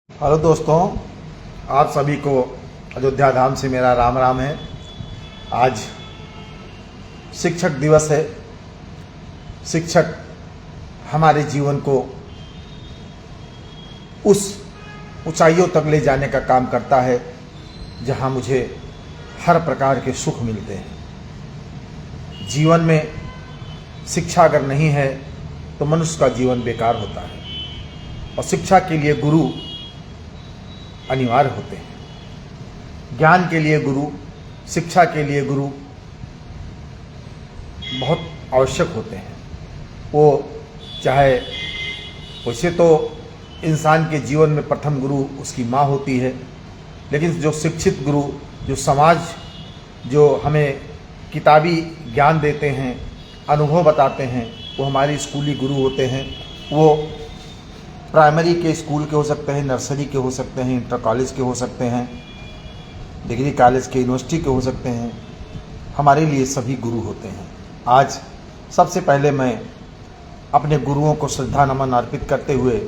Hello दोस्तों, आप सभी को अयोध्या धाम से मेरा राम राम है। आज शिक्षक दिवस है। शिक्षक हमारे जीवन को उस ऊंचाइयों तक ले जाने का काम करता है जहां मुझे हर प्रकार के सुख मिलते हैं। जीवन में शिक्षा अगर नहीं है तो मनुष्य का जीवन बेकार होता है और शिक्षा के लिए गुरु अनिवार्य होते हैं। ज्ञान के लिए गुरु, शिक्षा के लिए गुरु बहुत आवश्यक होते हैं। वो चाहे वैसे तो इंसान के जीवन में प्रथम गुरु उसकी माँ होती है, लेकिन जो शिक्षित गुरु, जो समाज, जो हमें किताबी ज्ञान देते हैं, अनुभव बताते हैं, वो हमारे स्कूली गुरु होते हैं। वो प्राइमरी के स्कूल के हो सकते हैं, नर्सरी के हो सकते हैं, इंटर कॉलेज के हो सकते हैं, डिग्री कॉलेज के, यूनिवर्सिटी के हो सकते हैं। हमारे लिए सभी गुरु होते हैं। आज सबसे पहले मैं अपने गुरुओं को श्रद्धा नमन अर्पित करते हुए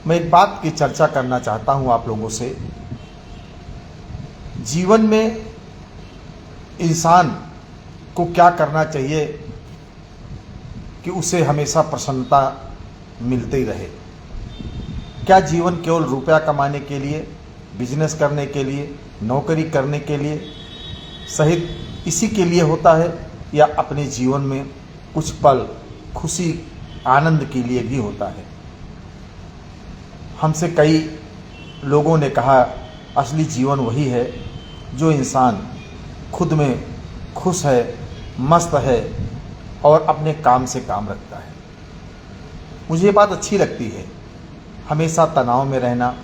मैं एक बात की चर्चा करना चाहता हूँ आप लोगों से। जीवन में इंसान को क्या करना चाहिए कि उसे हमेशा प्रसन्नता मिलती रहे। क्या जीवन केवल रुपया कमाने के लिए, बिजनेस करने के लिए, नौकरी करने के लिए सहित इसी के लिए होता है, या अपने जीवन में कुछ पल खुशी आनंद के लिए भी होता है? हमसे कई लोगों ने कहा असली जीवन वही है जो इंसान खुद में खुश है, मस्त है और अपने काम से काम रखता है। मुझे ये बात अच्छी लगती है। हमेशा तनाव में रहना,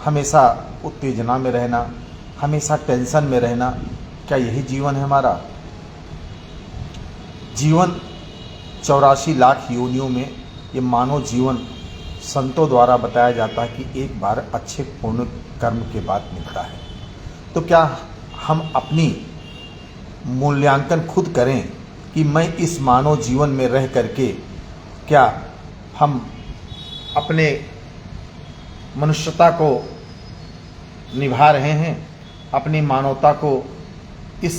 हमेशा उत्तेजना में रहना, हमेशा टेंशन में रहना, क्या यही जीवन है हमारा? जीवन 84 लाख योनियों में ये मानव जीवन संतों द्वारा बताया जाता है कि एक बार अच्छे पुण्य कर्म के बाद मिलता है। तो क्या हम अपनी मूल्यांकन खुद करें कि मैं इस मानव जीवन में रह करके क्या हम अपने मनुष्यता को निभा रहे हैं, अपनी मानवता को इस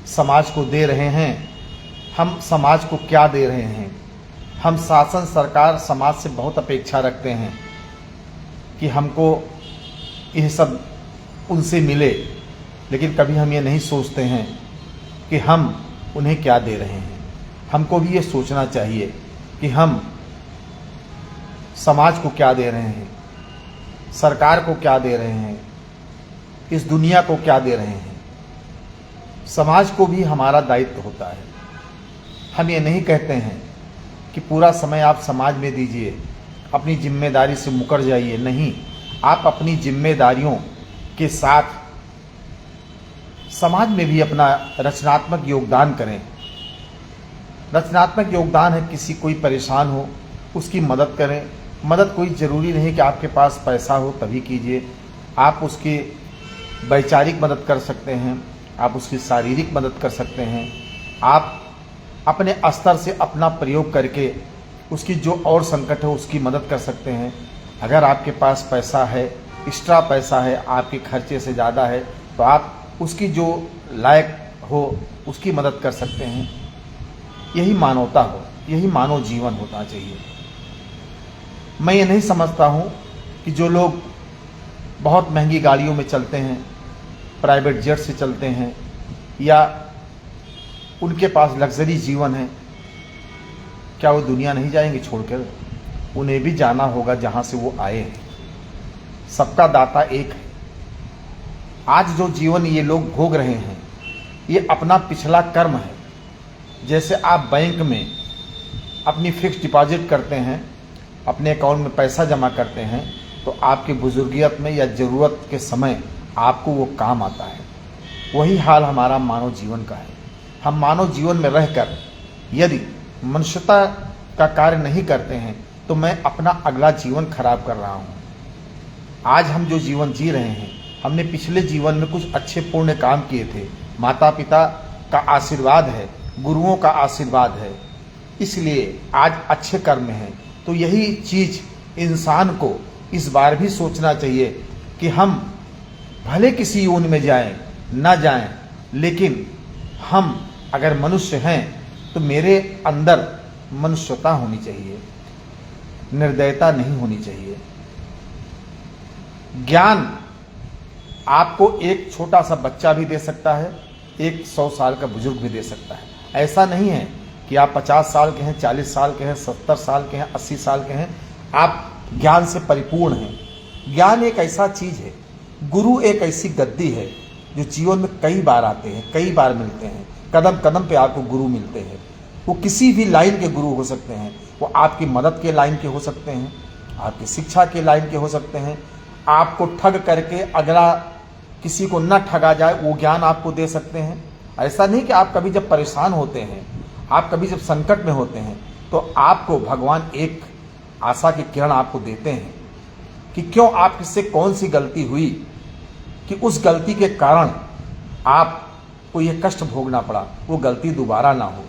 समाज को दे रहे हैं? हम समाज को क्या दे रहे हैं? हम शासन, सरकार, समाज से बहुत अपेक्षा रखते हैं कि हमको यह सब उनसे मिले, लेकिन कभी हम ये नहीं सोचते हैं कि हम उन्हें क्या दे रहे हैं। हमको भी ये सोचना चाहिए कि हम समाज को क्या दे रहे हैं, सरकार को क्या दे रहे हैं, इस दुनिया को क्या दे रहे हैं। समाज को भी हमारा दायित्व होता है। हम ये नहीं कहते हैं कि पूरा समय आप समाज में दीजिए, अपनी जिम्मेदारी से मुकर जाइए। नहीं, आप अपनी जिम्मेदारियों के साथ समाज में भी अपना रचनात्मक योगदान करें। रचनात्मक योगदान है किसी कोई परेशान हो उसकी मदद करें। मदद कोई ज़रूरी नहीं कि आपके पास पैसा हो तभी कीजिए। आप उसकी वैचारिक मदद कर सकते हैं, आप उसकी शारीरिक मदद कर सकते हैं। आप अपने स्तर से अपना प्रयोग करके उसकी जो और संकट है उसकी मदद कर सकते हैं। अगर आपके पास पैसा है, एक्स्ट्रा पैसा है, आपके खर्चे से ज़्यादा है, तो आप उसकी जो लायक हो उसकी मदद कर सकते हैं। यही मानवता हो, यही मानव जीवन होना चाहिए। मैं ये नहीं समझता हूँ कि जो लोग बहुत महंगी गाड़ियों में चलते हैं, प्राइवेट जेट से चलते हैं, या उनके पास लग्जरी जीवन है, क्या वो दुनिया नहीं जाएंगे छोड़कर? उन्हें भी जाना होगा जहाँ से वो आए हैं। सबका दाता एक है। आज जो जीवन ये लोग भोग रहे हैं ये अपना पिछला कर्म है। जैसे आप बैंक में अपनी फिक्स डिपॉजिट करते हैं, अपने अकाउंट में पैसा जमा करते हैं, तो आपके बुजुर्गियत में या ज़रूरत के समय आपको वो काम आता है। वही हाल हमारा मानव जीवन का है। हम मानव जीवन में रहकर यदि मनुष्यता का कार्य नहीं करते हैं तो मैं अपना अगला जीवन खराब कर रहा हूँ। आज हम जो जीवन जी रहे हैं, हमने पिछले जीवन में कुछ अच्छे पुण्य काम किए थे। माता पिता का आशीर्वाद है, गुरुओं का आशीर्वाद है, इसलिए आज अच्छे कर्म हैं। तो यही चीज़ इंसान को इस बार भी सोचना चाहिए कि हम भले किसी योनि में जाएं ना जाएं, लेकिन हम अगर मनुष्य हैं तो मेरे अंदर मनुष्यता होनी चाहिए, निर्दयता नहीं होनी चाहिए। ज्ञान आपको एक छोटा सा बच्चा भी दे सकता है, एक 100 साल का बुजुर्ग भी दे सकता है। ऐसा नहीं है कि आप 50 साल के हैं, 40 साल के हैं, 70 साल के हैं, 80 साल के हैं, आप ज्ञान से परिपूर्ण हैं। ज्ञान एक ऐसा चीज है, गुरु एक ऐसी गद्दी है जो जीवन में कई बार आते हैं, कई बार मिलते हैं, कदम कदम पे आपको गुरु मिलते हैं। वो किसी भी लाइन के गुरु हो सकते हैं, वो आपकी मदद के लाइन के हो सकते हैं, आपकी शिक्षा के लाइन के हो सकते हैं, आपको ठग करके अगला किसी को न ठगा जाए वो ज्ञान आपको दे सकते हैं। ऐसा नहीं कि आप कभी जब परेशान होते हैं, आप कभी जब संकट में होते हैं, तो आपको भगवान एक आशा की किरण आपको देते हैं कि क्यों आपसे कौन सी गलती हुई कि उस गलती के कारण आपको ये कष्ट भोगना पड़ा, वो गलती दोबारा ना हो।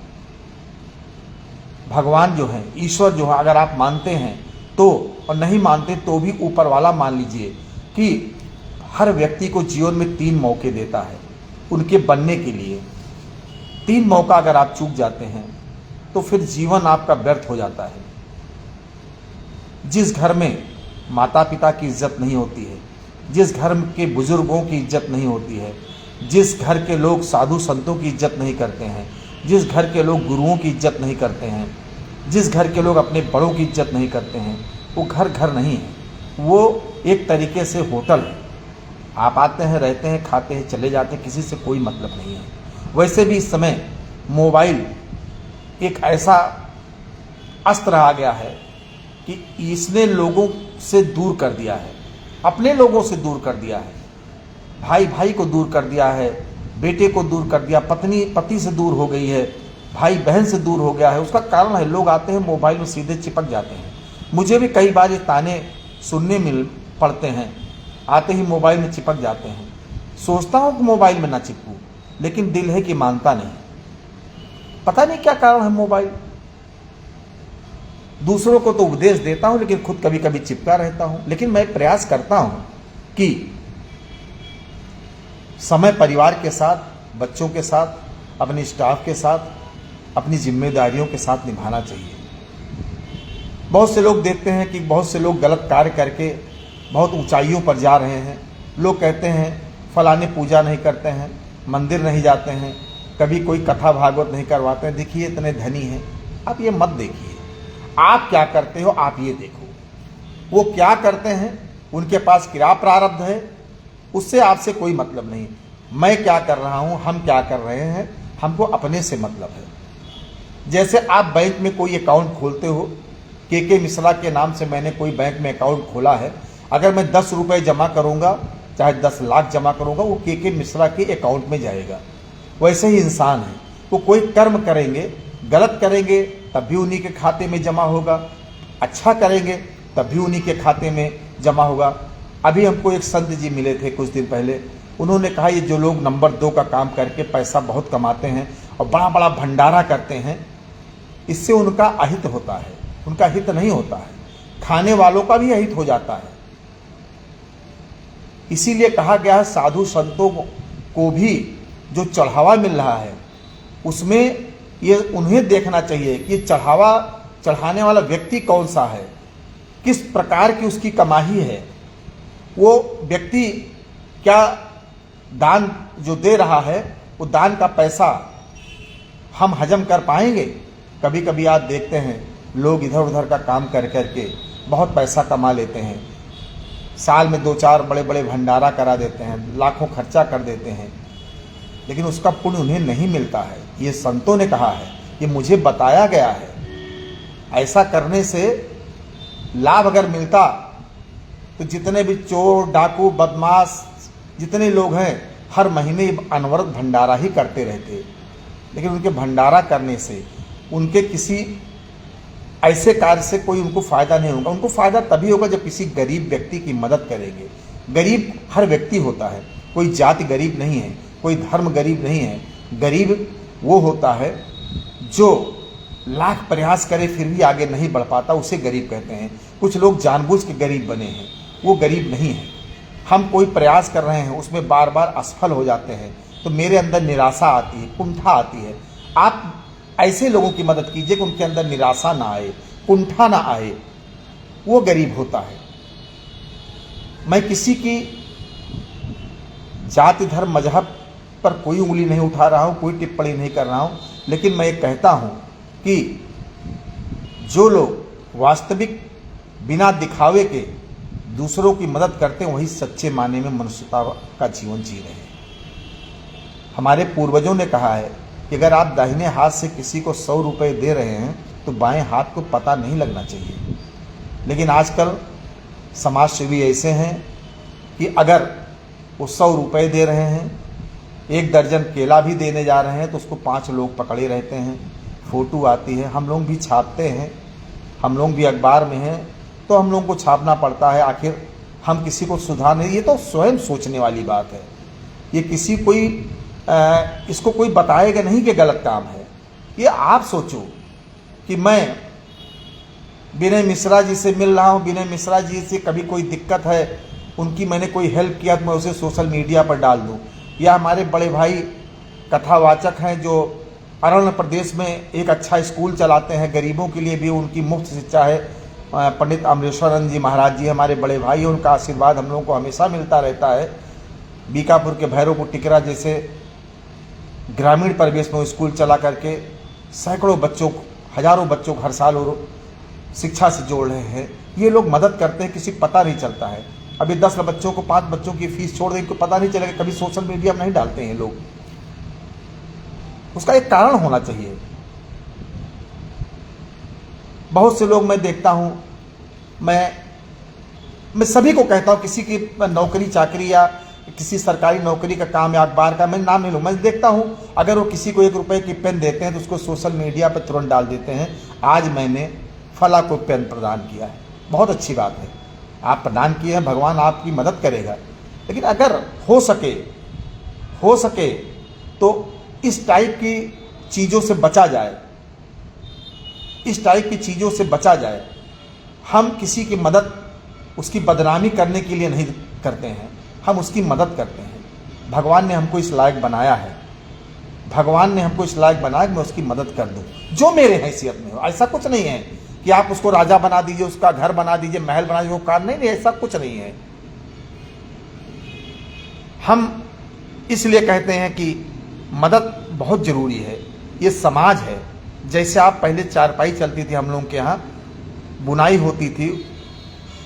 भगवान जो है, ईश्वर जो है, अगर आप मानते हैं तो, और नहीं मानते तो भी ऊपर वाला मान लीजिए कि हर व्यक्ति को जीवन में 3 मौके देता है उनके बनने के लिए। 3 मौका अगर आप चूक जाते हैं तो फिर जीवन आपका व्यर्थ हो जाता है। जिस घर में माता पिता की इज्जत नहीं होती है, जिस घर के बुजुर्गों की इज्जत नहीं होती है, जिस घर के लोग साधु संतों की इज्जत नहीं करते हैं, जिस घर के लोग गुरुओं की इज्जत नहीं करते हैं, जिस घर के लोग अपने बड़ों की इज्जत नहीं करते हैं, वो घर घर नहीं है, वो एक तरीके से होटल है। आप आते हैं, रहते हैं, खाते हैं, चले जाते हैं, किसी से कोई मतलब नहीं है। वैसे भी इस समय मोबाइल एक ऐसा अस्त्र आ गया है कि इसने लोगों से दूर कर दिया है, अपने लोगों से दूर कर दिया है, भाई भाई को दूर कर दिया है, बेटे को दूर कर दिया, पत्नी पति से दूर हो गई है, भाई बहन से दूर हो गया है। उसका कारण है लोग आते हैं मोबाइल में सीधे चिपक जाते हैं। मुझे भी कई बार ये ताने सुनने पड़ते हैं, आते ही मोबाइल में चिपक जाते हैं। सोचता हूँ कि मोबाइल में ना चिपकूं, लेकिन दिल है कि मानता नहीं। पता नहीं क्या कारण है मोबाइल। दूसरों को तो उपदेश देता हूं, लेकिन खुद कभी कभी चिपका रहता हूं। लेकिन मैं प्रयास करता हूं कि समय परिवार के साथ, बच्चों के साथ, अपने स्टाफ के साथ, अपनी जिम्मेदारियों के साथ निभाना चाहिए। बहुत से लोग देखते हैं कि बहुत से लोग गलत कार्य करके बहुत ऊंचाइयों पर जा रहे हैं। लोग कहते हैं फलाने पूजा नहीं करते हैं, मंदिर नहीं जाते हैं, कभी कोई कथा भागवत नहीं करवाते हैं, देखिए इतने धनी हैं। आप ये मत देखिए, आप क्या करते हो आप ये देखो। वो क्या करते हैं, उनके पास क्या प्रारब्ध है, उससे आपसे कोई मतलब नहीं। मैं क्या कर रहा हूं, हम क्या कर रहे हैं, हमको अपने से मतलब है। जैसे आप बैंक में कोई अकाउंट खोलते हो, के मिश्रा के नाम से मैंने कोई बैंक में अकाउंट खोला है, अगर मैं 10 रुपये जमा करूंगा, चाहे 10 लाख जमा करूंगा, वो के मिश्रा के अकाउंट में जाएगा। वैसे ही इंसान है, वो कोई कर्म करेंगे, गलत करेंगे तब भी उन्हीं के खाते में जमा होगा, अच्छा करेंगे तब भी उन्हीं के खाते में जमा होगा। अभी हमको एक संत जी मिले थे कुछ दिन पहले, उन्होंने कहा ये जो लोग नंबर 2 का काम करके पैसा बहुत कमाते हैं और बड़ा बड़ा भंडारा करते हैं, इससे उनका अहित होता है, उनका हित नहीं होता है, खाने वालों का भी अहित हो जाता है। इसीलिए कहा गया है साधु संतों को भी जो चढ़ावा मिल रहा है उसमें ये उन्हें देखना चाहिए कि चढ़ावा चढ़ाने वाला व्यक्ति कौन सा है, किस प्रकार की उसकी कमाई है, वो व्यक्ति क्या दान जो दे रहा है वो दान का पैसा हम हजम कर पाएंगे। कभी कभी आप देखते हैं लोग इधर उधर का काम कर करके बहुत पैसा कमा लेते हैं, साल में 2-4 बड़े बड़े भंडारा करा देते हैं, लाखों खर्चा कर देते हैं, लेकिन उसका पुण्य उन्हें नहीं मिलता है। ये संतों ने कहा है, ये मुझे बताया गया है। ऐसा करने से लाभ अगर मिलता तो जितने भी चोर डाकू बदमाश जितने लोग हैं हर महीने अनवरत भंडारा ही करते रहते, लेकिन उनके भंडारा करने से उनके किसी ऐसे कार्य से कोई उनको फायदा नहीं होगा। उनको फायदा तभी होगा जब किसी गरीब व्यक्ति की मदद करेंगे। गरीब हर व्यक्ति होता है, कोई जाति गरीब नहीं है, कोई धर्म गरीब नहीं है। गरीब वो होता है जो लाख प्रयास करे फिर भी आगे नहीं बढ़ पाता, उसे गरीब कहते हैं। कुछ लोग जानबूझ के गरीब बने हैं, वो गरीब नहीं है। हम कोई प्रयास कर रहे हैं, उसमें बार बार असफल हो जाते हैं, तो मेरे अंदर निराशा आती है, कुंठा आती है। आप ऐसे लोगों की मदद कीजिए कि उनके अंदर निराशा ना आए, कुंठा ना आए, वो गरीब होता है। मैं किसी की जाति धर्म मजहब पर कोई उंगली नहीं उठा रहा हूं, कोई टिप्पणी नहीं कर रहा हूं, लेकिन मैं ये कहता हूं कि जो लोग वास्तविक बिना दिखावे के दूसरों की मदद करते हैं, वही सच्चे मायने में मनुष्यता का जीवन जी रहे हैं। हमारे पूर्वजों ने कहा है कि अगर आप दाहिने हाथ से किसी को 100 रुपये दे रहे हैं तो बाएं हाथ को पता नहीं लगना चाहिए। लेकिन आजकल समाज सेवी ऐसे हैं कि अगर वो 100 रुपये दे रहे हैं, 1 दर्जन केला भी देने जा रहे हैं, तो उसको 5 लोग पकड़े रहते हैं, फ़ोटो आती है, हम लोग भी छापते हैं, हम लोग भी अखबार में हैं, तो हम लोगों को छापना पड़ता है। आखिर हम किसी को सुधार नहीं, ये तो स्वयं सोचने वाली बात है। ये किसी कोई इसको कोई बताएगा नहीं कि गलत काम है। ये आप सोचो कि मैं विनय मिश्रा जी से मिल रहा हूँ, विनय मिश्रा जी से कभी कोई दिक्कत है, उनकी मैंने कोई हेल्प किया तो मैं उसे सोशल मीडिया पर डाल दूँ। या हमारे बड़े भाई कथावाचक हैं जो अरण्य प्रदेश में एक अच्छा स्कूल चलाते हैं, गरीबों के लिए भी उनकी मुफ्त शिक्षा है। पंडित अमरेश्वरन जी महाराज जी हमारे बड़े भाई हैं, उनका आशीर्वाद हम लोगों को हमेशा मिलता रहता है। बीकापुर के भैरवपुर टिकरा जैसे ग्रामीण परिवेश में स्कूल चला करके सैकड़ों बच्चों, हजारों बच्चों को हर साल और शिक्षा से जोड़ रहे हैं। ये लोग मदद करते हैं, किसी पता नहीं चलता है। अभी 10 बच्चों को 5 बच्चों की फीस छोड़ दें, इनको पता नहीं चलेगा, कभी सोशल मीडिया में नहीं डालते हैं लोग। उसका एक कारण होना चाहिए। बहुत से लोग मैं देखता हूं, मैं सभी को कहता हूं, किसी की नौकरी चाकरी या किसी सरकारी नौकरी का काम या अखबार का मैं नाम नहीं लूँ, मैं देखता हूं अगर वो किसी को 1 रुपए की पेन देते हैं तो उसको सोशल मीडिया पर तुरंत डाल देते हैं, आज मैंने फला को पेन प्रदान किया है। बहुत अच्छी बात है, आप प्रदान किए हैं, भगवान आपकी मदद करेगा। लेकिन अगर हो सके तो इस टाइप की चीज़ों से बचा जाए, इस टाइप की चीज़ों से बचा जाए। हम किसी की मदद उसकी बदनामी करने के लिए नहीं करते हैं, हम उसकी मदद करते हैं। भगवान ने हमको इस लायक बनाया है, भगवान ने हमको इस लायक बनाया कि मैं उसकी मदद कर दूं जो मेरे हैसियत में हो। ऐसा कुछ नहीं है कि आप उसको राजा बना दीजिए, उसका घर बना दीजिए, महल बना दीजिए, वो कार नहीं, ऐसा कुछ नहीं है। हम इसलिए कहते हैं कि मदद बहुत जरूरी है। ये समाज है। जैसे आप पहले चारपाई चलती थी, हम लोगों के यहाँ बुनाई होती थी,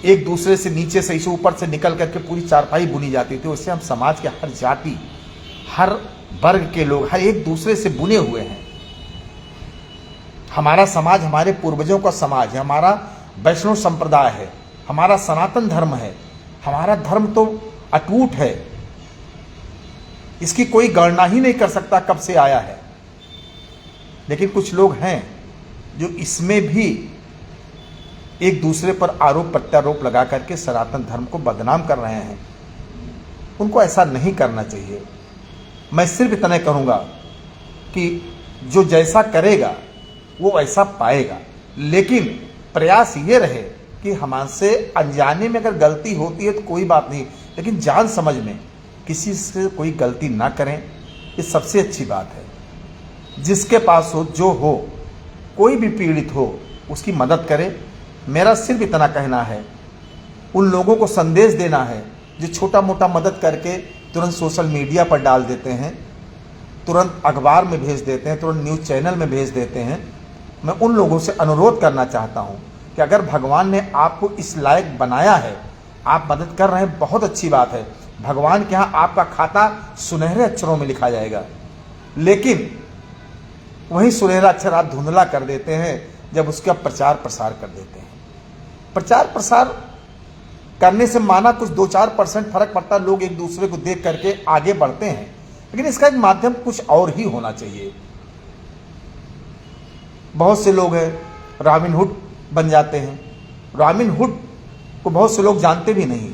एक दूसरे से नीचे से ऊपर से निकल करके पूरी चारपाई बुनी जाती थी। उससे हम समाज के हर जाति, हर वर्ग के लोग, हर एक दूसरे से बुने हुए हैं। हमारा समाज हमारे पूर्वजों का समाज है, हमारा वैष्णव संप्रदाय है, हमारा सनातन धर्म है। हमारा धर्म तो अटूट है, इसकी कोई गणना ही नहीं कर सकता कब से आया है। लेकिन कुछ लोग हैं जो इसमें भी एक दूसरे पर आरोप प्रत्यारोप लगा करके सनातन धर्म को बदनाम कर रहे हैं। उनको ऐसा नहीं करना चाहिए। मैं सिर्फ इतना कहूँगा कि जो जैसा करेगा वो ऐसा पाएगा। लेकिन प्रयास ये रहे कि हमसे अनजाने में अगर गलती होती है तो कोई बात नहीं, लेकिन जान समझ में किसी से कोई गलती ना करें, ये सबसे अच्छी बात है। जिसके पास हो, जो हो, कोई भी पीड़ित हो, उसकी मदद करें। मेरा सिर्फ इतना कहना है, उन लोगों को संदेश देना है जो छोटा मोटा मदद करके तुरंत सोशल मीडिया पर डाल देते हैं, तुरंत अखबार में भेज देते हैं, तुरंत न्यूज़ चैनल में भेज देते हैं। मैं उन लोगों से अनुरोध करना चाहता हूं कि अगर भगवान ने आपको इस लायक बनाया है, आप मदद कर रहे हैं, बहुत अच्छी बात है। भगवान के यहाँ आपका खाता सुनहरे अक्षरों में लिखा जाएगा। लेकिन वही सुनहरा अक्षर आप धुंधला कर देते हैं जब उसका प्रचार प्रसार कर देते हैं। प्रचार प्रसार करने से माना कुछ 2-4% फर्क पड़ता, लोग एक दूसरे को देख करके आगे बढ़ते हैं, लेकिन इसका एक माध्यम कुछ और ही होना चाहिए। बहुत से लोग हैं रॉबिनहुड बन जाते हैं। रॉबिनहुड को बहुत से लोग जानते भी नहीं।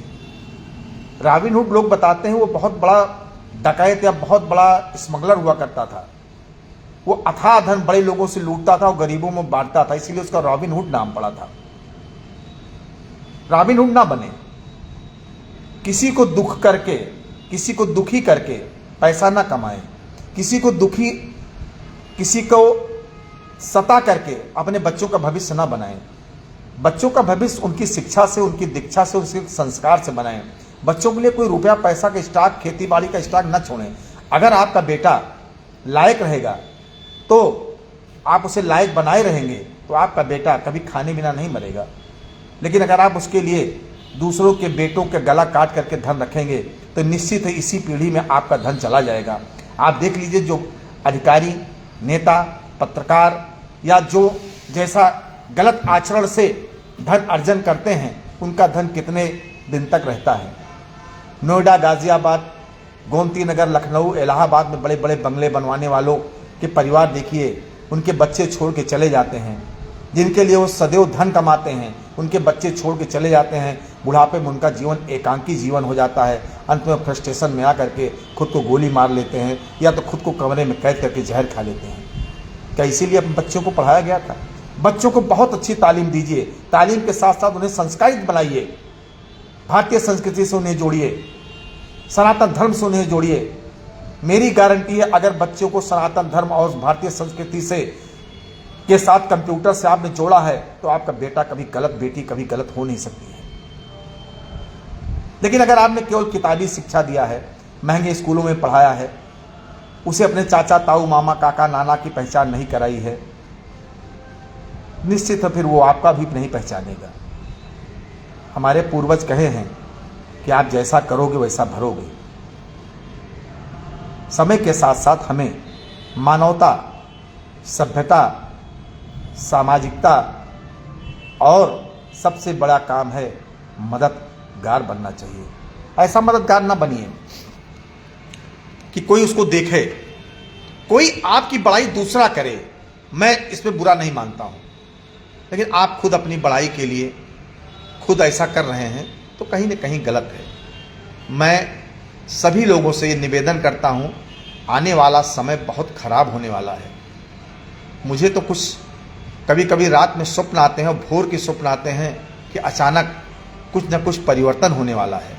रॉबिनहुड लोग बताते हैं वो बहुत बड़ा डकैत या बहुत बड़ा स्मगलर हुआ करता था। वो अथाह धन बड़े लोगों से लूटता था और गरीबों में बांटता था, इसीलिए उसका रॉबिनहुड नाम पड़ा था। रॉबिनहुड ना बने, किसी को दुख करके, किसी को दुखी करके पैसा ना कमाए, किसी को सता करके अपने बच्चों का भविष्य ना बनाएं। बच्चों का भविष्य उनकी शिक्षा से, उनकी दीक्षा से, उनके संस्कार से बनाएं। बच्चों के लिए कोई रुपया पैसा का स्टॉक, खेती बाड़ी का स्टॉक न छोड़ें। अगर आपका बेटा लायक रहेगा तो आप उसे लायक बनाए रहेंगे तो आपका बेटा कभी खाने बिना नहीं मरेगा। लेकिन अगर आप उसके लिए दूसरों के बेटों के गला काट करके धन रखेंगे तो निश्चित है इसी पीढ़ी में आपका धन चला जाएगा। आप देख लीजिए, जो अधिकारी, नेता, पत्रकार या जो जैसा गलत आचरण से धन अर्जन करते हैं, उनका धन कितने दिन तक रहता है। नोएडा, गाजियाबाद, गोमती नगर, लखनऊ, इलाहाबाद में बड़े बड़े बंगले बनवाने वालों के परिवार देखिए, उनके बच्चे छोड़ के चले जाते हैं। जिनके लिए वो सदैव धन कमाते हैं, उनके बच्चे छोड़ के चले जाते हैं। बुढ़ापे में उनका जीवन एकांकी जीवन हो जाता है। अंत में फ्रस्ट्रेशन में आकर के खुद को गोली मार लेते हैं या तो खुद को कमरे में कैद करके जहर खा लेते हैं। क्या इसीलिए अपने बच्चों को पढ़ाया गया था? बच्चों को बहुत अच्छी तालीम दीजिए, तालीम के साथ साथ उन्हें संस्कारित बनाइए, भारतीय संस्कृति से उन्हें जोड़िए, सनातन धर्म से उन्हें जोड़िए। मेरी गारंटी है, अगर बच्चों को सनातन धर्म और भारतीय संस्कृति से के साथ कंप्यूटर से आपने जोड़ा है तो आपका बेटा कभी गलत, बेटी कभी गलत हो नहीं सकती है। लेकिन अगर आपने केवल किताबी शिक्षा दिया है, महंगे स्कूलों में पढ़ाया है, उसे अपने चाचा, ताऊ, मामा, काका, नाना की पहचान नहीं कराई है, निश्चित है फिर वो आपका भी नहीं पहचानेगा। हमारे पूर्वज कहे हैं कि आप जैसा करोगे वैसा भरोगे। समय के साथ साथ हमें मानवता, सभ्यता, सामाजिकता और सबसे बड़ा काम है मददगार बनना चाहिए। ऐसा मददगार ना बनिए कि कोई उसको देखे, कोई आपकी बड़ाई दूसरा करे। मैं इसमें बुरा नहीं मानता हूं, लेकिन आप खुद अपनी बड़ाई के लिए खुद ऐसा कर रहे हैं तो कहीं न कहीं गलत है। मैं सभी लोगों से ये निवेदन करता हूं, आने वाला समय बहुत खराब होने वाला है। मुझे तो कुछ कभी कभी रात में स्वप्न आते हैं और भोर के स्वप्न आते हैं कि अचानक कुछ न कुछ परिवर्तन होने वाला है।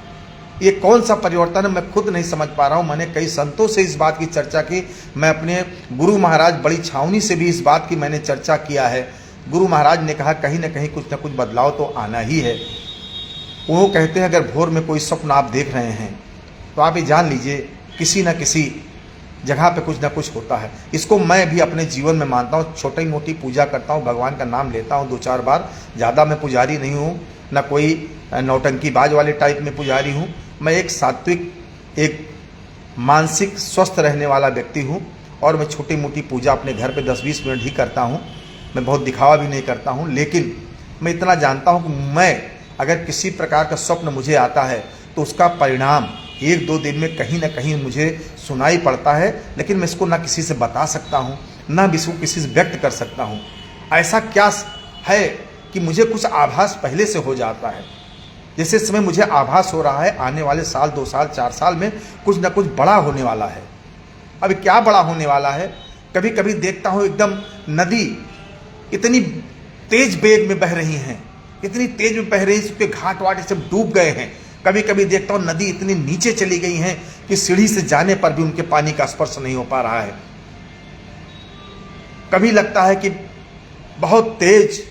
ये कौन सा परिवर्तन है मैं खुद नहीं समझ पा रहा हूँ। मैंने कई संतों से इस बात की चर्चा की, मैं अपने गुरु महाराज बड़ी छावनी से भी इस बात की मैंने चर्चा किया है। गुरु महाराज ने कहा कहीं ना कहीं कुछ न कुछ बदलाव तो आना ही है। वो कहते हैं अगर भोर में कोई स्वप्न आप देख रहे हैं तो आप ये जान लीजिए किसी न किसी जगह पे कुछ ना कुछ होता है। इसको मैं भी अपने जीवन में मानता हूँ। छोटी मोटी पूजा करता हूँ, भगवान का नाम लेता हूँ 2-4 बार, ज़्यादा मैं पुजारी नहीं हूँ, ना कोई नौटंकीबाज वाले टाइप में पुजारी हूँ। मैं एक सात्विक, एक मानसिक स्वस्थ रहने वाला व्यक्ति हूँ और मैं छोटी मोटी पूजा अपने घर पे 10-20 मिनट ही करता हूँ। मैं बहुत दिखावा भी नहीं करता हूँ, लेकिन मैं इतना जानता हूँ कि मैं अगर किसी प्रकार का स्वप्न मुझे आता है तो उसका परिणाम 1-2 दिन में कहीं ना कहीं मुझे सुनाई पड़ता है। लेकिन मैं इसको ना किसी से बता सकता हूँ, ना इसको किसी से व्यक्त कर सकता हूँ। ऐसा क्या है कि मुझे कुछ आभास पहले से हो जाता है। जैसे इस समय मुझे आभास हो रहा है आने वाले साल, 2 साल, 4 साल में कुछ ना कुछ बड़ा होने वाला है। अब क्या बड़ा होने वाला है? कभी कभी देखता हूँ एकदम नदी इतनी तेज वेग में बह रही हैं, इतनी तेज में बह रही है, उसके घाट वाट सब डूब गए हैं। कभी कभी देखता हूँ नदी इतनी नीचे चली गई हैं कि सीढ़ी से जाने पर भी उनके पानी का स्पर्श नहीं हो पा रहा है। कभी लगता है कि बहुत तेज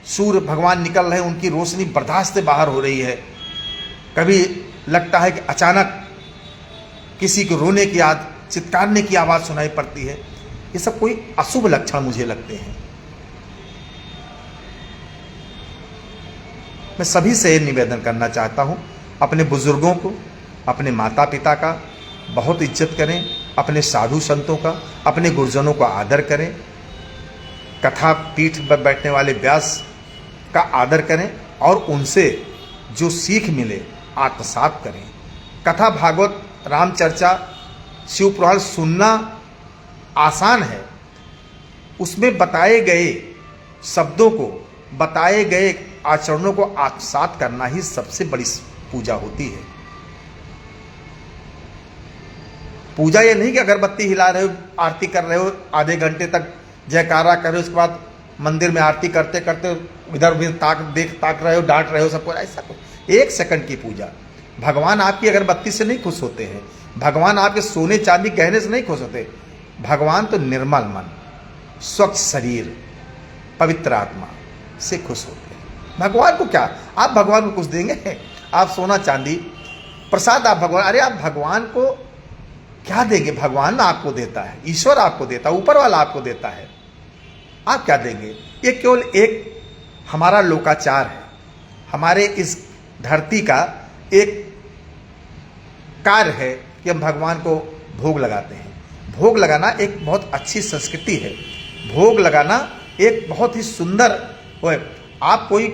सूर्य भगवान निकल रहे हैं, उनकी रोशनी बर्दाश्त से बाहर हो रही है। कभी लगता है कि अचानक किसी को रोने की चित्कारने की आवाज़ सुनाई पड़ती है। ये सब कोई अशुभ लक्षण मुझे लगते हैं। मैं सभी से निवेदन करना चाहता हूँ, अपने बुजुर्गों को, अपने माता पिता का बहुत इज्जत करें, अपने साधु संतों का, अपने गुरुजनों का आदर करें, कथा पीठ पर बैठने वाले व्यास का आदर करें और उनसे जो सीख मिले आत्मसात करें। कथा, भागवत, रामचर्चा, शिव पुराण सुनना आसान है, उसमें बताए गए शब्दों को, बताए गए आचरणों को आत्मसात करना ही सबसे बड़ी पूजा होती है। पूजा ये नहीं कि अगरबत्ती हिला रहे हो, आरती कर रहे हो, आधे घंटे तक जयकारा कर रहे हो, उसके बाद मंदिर में आरती करते करते इधर उधर ताक रहे हो, डांट रहे हो सबको, ऐसा कुछ। 1 सेकंड की पूजा। भगवान आपकी अगरबत्ती से नहीं खुश होते हैं, भगवान आपके सोने चांदी गहने से नहीं खुश होते। भगवान तो निर्मल मन, स्वच्छ शरीर, पवित्र आत्मा से खुश होते हैं। भगवान को क्या, आप भगवान को कुछ देंगे? आप सोना चांदी प्रसाद आप भगवान, अरे आप भगवान को क्या देंगे? भगवान आपको देता है, ईश्वर आपको देता है, ऊपर वाला आपको देता है, आप क्या देंगे? ये केवल एक हमारा लोकाचार है, हमारे इस धरती का एक कार्य है कि हम भगवान को भोग लगाते हैं। भोग लगाना एक बहुत अच्छी संस्कृति है, भोग लगाना एक बहुत ही सुंदर वो है। आप कोई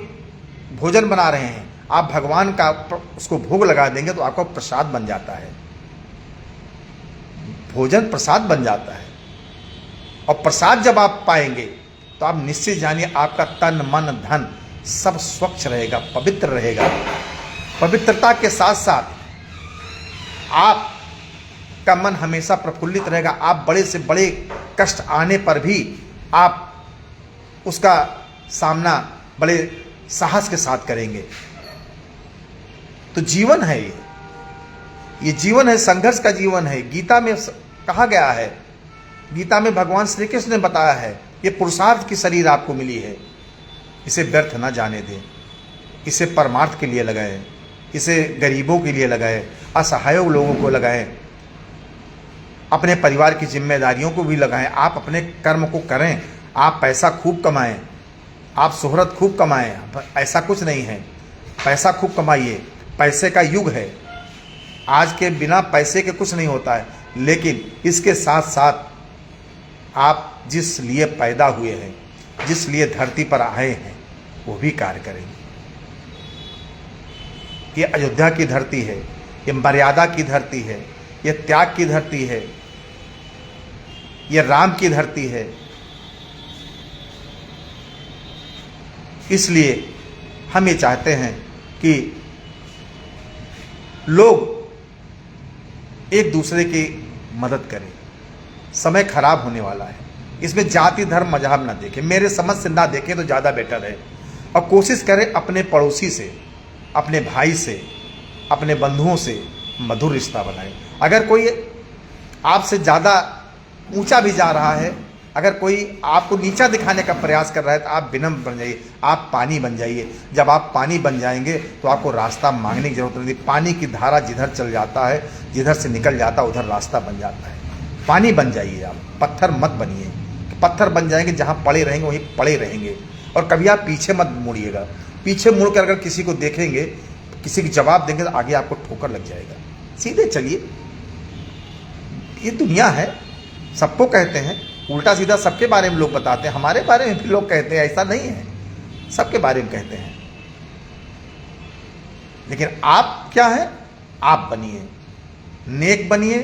भोजन बना रहे हैं, आप भगवान का उसको भोग लगा देंगे तो आपका प्रसाद बन जाता है, भोजन प्रसाद बन जाता है। और प्रसाद जब आप पाएंगे तो आप निश्चित जानिए आपका तन मन धन सब स्वच्छ रहेगा, पवित्र रहेगा। पवित्रता के साथ साथ आपका मन हमेशा प्रफुल्लित रहेगा। आप बड़े से बड़े कष्ट आने पर भी आप उसका सामना बड़े साहस के साथ करेंगे। तो जीवन है ये जीवन है, संघर्ष का जीवन है। गीता में कहा गया है, गीता में भगवान श्री कृष्ण ने बताया है, ये पुरुषार्थ की शरीर आपको मिली है, इसे व्यर्थ ना जाने दें, इसे परमार्थ के लिए लगाएं, इसे गरीबों के लिए लगाएं, असहाय लोगों को लगाएं, अपने परिवार की जिम्मेदारियों को भी लगाएं। आप अपने कर्म को करें, आप पैसा खूब कमाएं, आप शोहरत खूब कमाएं, ऐसा कुछ नहीं है। पैसा खूब कमाइए, पैसे का युग है, आज के बिना पैसे के कुछ नहीं होता है। लेकिन इसके साथ साथ आप जिस लिए पैदा हुए हैं, जिस लिए धरती पर आए हैं, वो भी कार्य करेंगे। ये अयोध्या की धरती है, ये मर्यादा की धरती है, ये त्याग की धरती है, ये राम की धरती है। इसलिए हम ये चाहते हैं कि लोग एक दूसरे की मदद करें। समय खराब होने वाला है, इसमें जाति धर्म मजहब ना देखें, मेरे समझ से ना देखें तो ज़्यादा बेटर है। और कोशिश करें अपने पड़ोसी से, अपने भाई से, अपने बंधुओं से मधुर रिश्ता बनाएं। अगर कोई आपसे ज़्यादा ऊंचा भी जा रहा है, अगर कोई आपको नीचा दिखाने का प्रयास कर रहा है, तो आप विनम्र बन जाइए, आप पानी बन जाइए। जब आप पानी बन जाएंगे तो आपको रास्ता मांगने की जरूरत नहीं। पानी की धारा जिधर चल जाता है, जिधर से निकल जाता है, उधर रास्ता बन जाता है। पानी बन जाइए आप, पत्थर मत बनिए। पत्थर बन जाएंगे, जहाँ पड़े रहेंगे वहीं पड़े रहेंगे। और कभी आप पीछे मत मुड़िएगा। पीछे मुड़ कर अगर किसी को देखेंगे, किसी को जवाब देंगे, तो आगे आपको ठोकर लग जाएगा। सीधे चलिए। ये दुनिया है, सबको कहते हैं, उल्टा सीधा सबके बारे में लोग बताते हैं, हमारे बारे में भी लोग कहते हैं, ऐसा नहीं है, सबके बारे में कहते हैं। लेकिन आप क्या है? आप बनिए, नेक बनिए,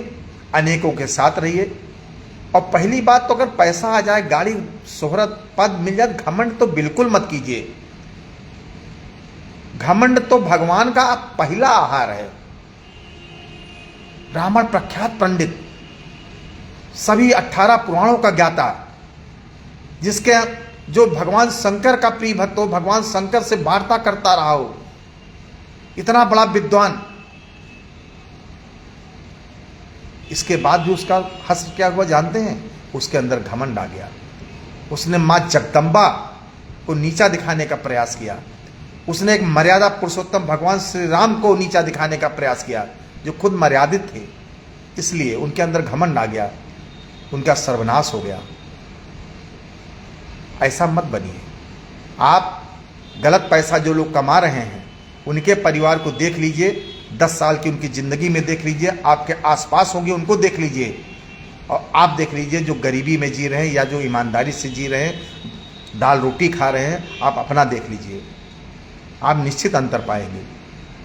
अनेकों के साथ रहिए। और पहली बात तो अगर पैसा आ जाए, गाड़ी, शोहरत, पद मिल जाए, घमंड तो बिल्कुल मत कीजिए। घमंड तो भगवान का पहला आहार है। ब्राह्मण प्रख्यात पंडित, सभी 18 पुराणों का ज्ञाता, जिसके जो भगवान शंकर का प्रिय भक्त हो, भगवान शंकर से वार्ता करता रहा हो, इतना बड़ा विद्वान, इसके बाद भी उसका हश्र क्या हुआ जानते हैं? उसके अंदर घमंड आ गया। उसने मां जगदम्बा को नीचा दिखाने का प्रयास किया। उसने एक मर्यादा पुरुषोत्तम भगवान श्री राम को नीचा दिखाने का प्रयास किया, जो खुद मर्यादित थे। इसलिए उनके अंदर घमंड आ गया, उनका सर्वनाश हो गया। ऐसा मत बनिए। आप गलत पैसा जो लोग कमा रहे हैं, उनके परिवार को देख लीजिए, 10 साल की उनकी ज़िंदगी में देख लीजिए, आपके आसपास होंगे उनको देख लीजिए, और आप देख लीजिए जो गरीबी में जी रहे हैं या जो ईमानदारी से जी रहे हैं, दाल रोटी खा रहे हैं, आप अपना देख लीजिए, आप निश्चित अंतर पाएंगे।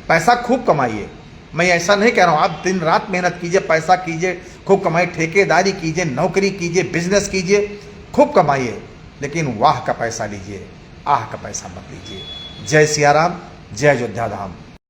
पैसा खूब कमाइए, मैं ऐसा नहीं कह रहा हूँ, आप दिन रात मेहनत कीजिए, पैसा कीजिए, खूब कमाइए, ठेकेदारी कीजिए, नौकरी कीजिए, बिजनेस कीजिए, खूब कमाइए, लेकिन वाह का पैसा लीजिए, आह का पैसा मत लीजिए। जय सिया राम, जय अयोध्या धाम।